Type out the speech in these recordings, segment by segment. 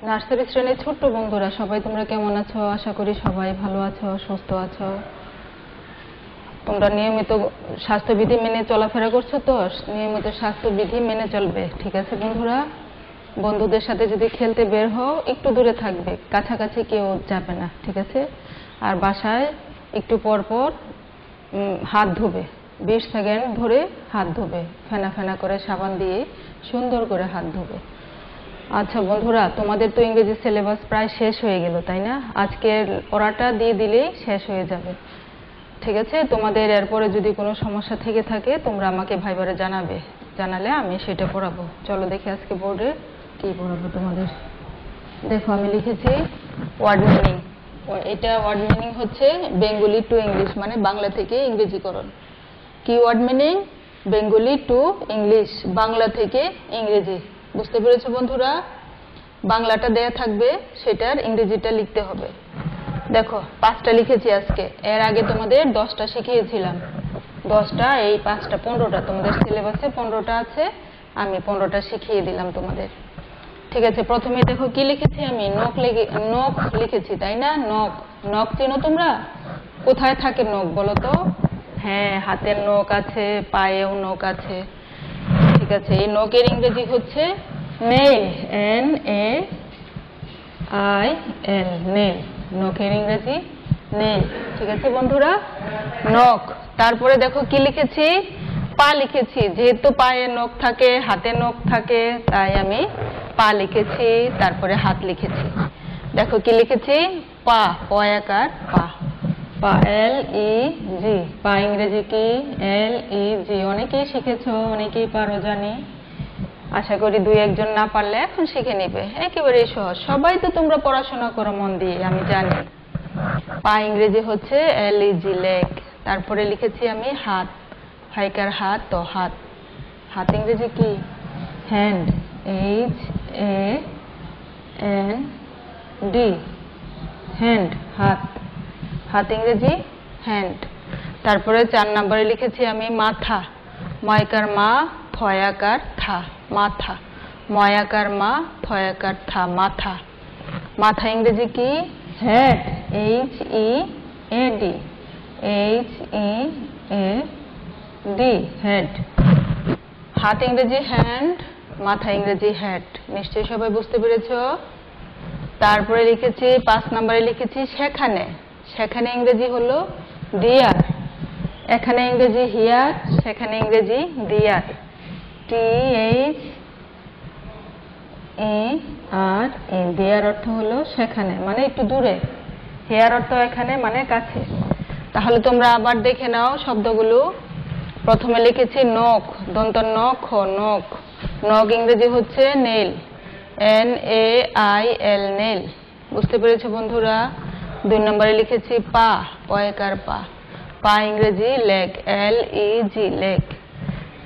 Nursery শ্রেণীর ছোট্ট বন্ধুরা সবাই তোমরা কেমন আছো? আশা করি সবাই ভালো আছো, সুস্থ আছো। তোমরা নিয়মিত স্বাস্থ্যবিধি মেনে চলাফেরা করছো তো? নিয়মিত স্বাস্থ্যবিধি মেনে চলবে, ঠিক আছে বন্ধুরা? বন্ধুদের সাথে যদি খেলতে বের হও একটু দূরে থাকবে, কাছাকাছি কেউ যাবে না, ঠিক আছে? আর বাসায় একটু পর পর হাত ধুবে, 20 সেকেন্ড ধরে হাত ধুবে, ফেনা ফেনা করে সাবান দিয়ে সুন্দর করে হাত ধুবে। আচ্ছা বন্ধুরা, তোমাদের তো ইংরেজি সিলেবাস প্রায় শেষ হয়ে গেল, তাই না? আজকের পড়াটা দিয়ে দিলেই শেষ হয়ে যাবে, ঠিক আছে? তোমাদের এরপরে যদি কোনো সমস্যা থেকে থাকে তোমরা আমাকে ভাইবারে জানালে আমি সেটা পড়াবো। চলো দেখি আজকে বোর্ডে কি পড়াবো তোমাদের। দেখো আমি লিখেছি ওয়ার্ড মিনিং। এটা ওয়ার্ড মিনিং হচ্ছে বেঙ্গলি টু ইংলিশ, মানে বাংলা থেকে ইংরেজিকরণ। কি word meaning? Bengali to English, Bangla থেকে ইংরেজি। বুঝতে পেরেছো বন্ধুরা? বাংলাটা দেয়া থাকবে, সেটার ইংরেজিটা লিখতে হবে। দেখো 5টা লিখেছি আজকে, এর আগে তোমাদের 10টা শিখিয়েছিলাম। 10টা, এই 5টা 15টা, তোমাদের সিলেবাসে 15টা আছে, আমি 15টা শিখিয়ে দিলাম তোমাদের, ঠিক আছে? প্রথমে দেখো কি লিখেছি আমি, নখ লিখেছি, তাই না? নখ চেনো তোমরা? কোথায় থাকে নখ বলো তো? হ্যাঁ, হাতের নখ আছে, পায়েও নখ আছে, ঠিক আছে? এই নখের ইংরেজি হচ্ছে নেইল, NAIL, নেইল। নখের ইংরেজি নেইল, ঠিক আছে বন্ধুরা? নখ। তারপরে দেখো কি লিখেছি, পা লিখেছি। যেহেতু পায়ে নখ থাকে, হাতে নখ থাকে, তাই আমি পা লিখেছি, তারপরে হাত লিখেছি। দেখো কি লিখেছি, পা, পয়াকার পা, পা, LEG। পা ইংরেজি কি? LEG। অনেকেই শিখেছো, অনেকেই পারো জানি। আশা করি 2-1 না পারলে এখন শিখে নিবে, একেবারেই সহজ। সবাই তো তোমরা পড়াশোনা করো মন দিয়ে, আমি জানি। পা ইংরেজি হচ্ছে LEG, লেগ। তারপরে লিখেছি আমি হাত, হাইকার হাত, তো হাত। হাত ইংরেজি কি? হ্যান্ড, HAND, হ্যান্ড, হাত। হাত ইংরেজি হ্যান্ড। তারপরে 4 নম্বরে লিখেছি আমি মাথা, ময়কার মা, থয়াকার থা, মাথা। ময়াকার মা, থয়াকার থা, মাথা। মাথা ইংরেজি কি? Head, HEAD, HEAD, head. হাত ইংরেজি হ্যান্ড, মাথা ইংরেজি হেড। নিশ্চয়ই সবাই বুঝতে পেরেছো? তারপরে লিখেছি 5 নম্বরে লিখেছি সেখানে। সেখানে ইংরেজি হলো দেয়ার। এখানে ইংরেজি হিয়ার, সেখানে ইংরেজি দেয়ার, THERE। দেয়ার অর্থ হলো সেখানে, মানে একটু দূরে। হিয়ার অর্থ এখানে, মানে কাছে। তাহলে তোমরা আবার দেখে নাও শব্দগুলো। প্রথমে লিখেছি নখ, দন্ত নখ, নখ। নখ ইংরেজি হচ্ছে নেইল, NAIL, নেইল। বুঝতে পেরেছো বন্ধুরা? 2 নম্বরে লিখেছি পা, পয়কার পা, পা ইংরেজি লেগ, LEG, লেগ।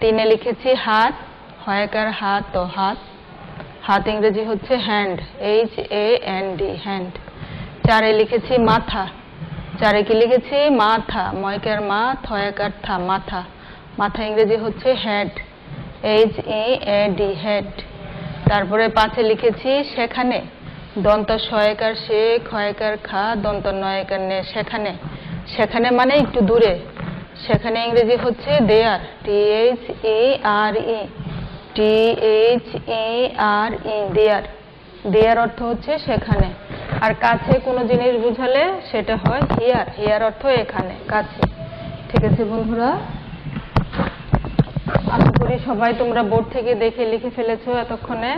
3-এ লিখেছি হাত, হয়কার হাত, তো হাত। হাত ইংরেজি হচ্ছে হ্যান্ড, HAND, হ্যান্ড। 4-এ লিখেছি মাথা। 4-এ কি লিখেছি? মাথা, ময়কার মা, থয়াকার থা, মাথা। মাথা ইংরেজি হচ্ছে হেড, HEAD, হেড। তারপরে 5-এ লিখেছি সেখানে, দন্ত সয়কার সে, ক্ষয়কার খা, দন্ত নয়কার নে, সেখানে। সেখানে মানে একটু দূরে। সেখানে ইংরেজি হচ্ছে দেয়ার, THERE, দেয়ার। দেয়ার অর্থ হচ্ছে সেখানে। আর কাছে কোনো জিনিস বুঝালে সেটা হয় হিয়ার, হিয়ার অর্থ এখানে, কাছে, ঠিক আছে বন্ধুরা? আশা করি সবাই তোমরা বোর্ড থেকে দেখে লিখে ফেলেছো এতক্ষণে।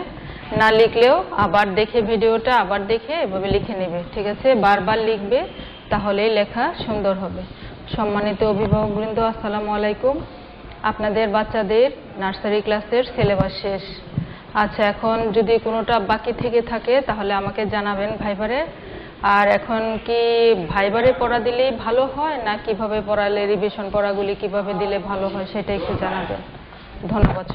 না লিখলেও আবার দেখে, ভিডিওটা আবার দেখে এভাবে লিখে নেবে, ঠিক আছে? বারবার লিখবে, তাহলেই লেখা সুন্দর হবে। সম্মানিত অভিভাবকবৃন্দ, আসসালামু আলাইকুম। আপনাদের বাচ্চাদের নার্সারি ক্লাসের সিলেবাস শেষ। আচ্ছা, এখন যদি কোনোটা বাকি থেকে থাকে তাহলে আমাকে জানাবেন ভাইবারে। আর এখন কি ভাইবারে পড়া দিলেই ভালো হয়, না কিভাবে পড়ালে, রিভিশন পড়াগুলি কিভাবে দিলে ভালো হয়, সেটা একটু জানাবেন। ধন্যবাদ।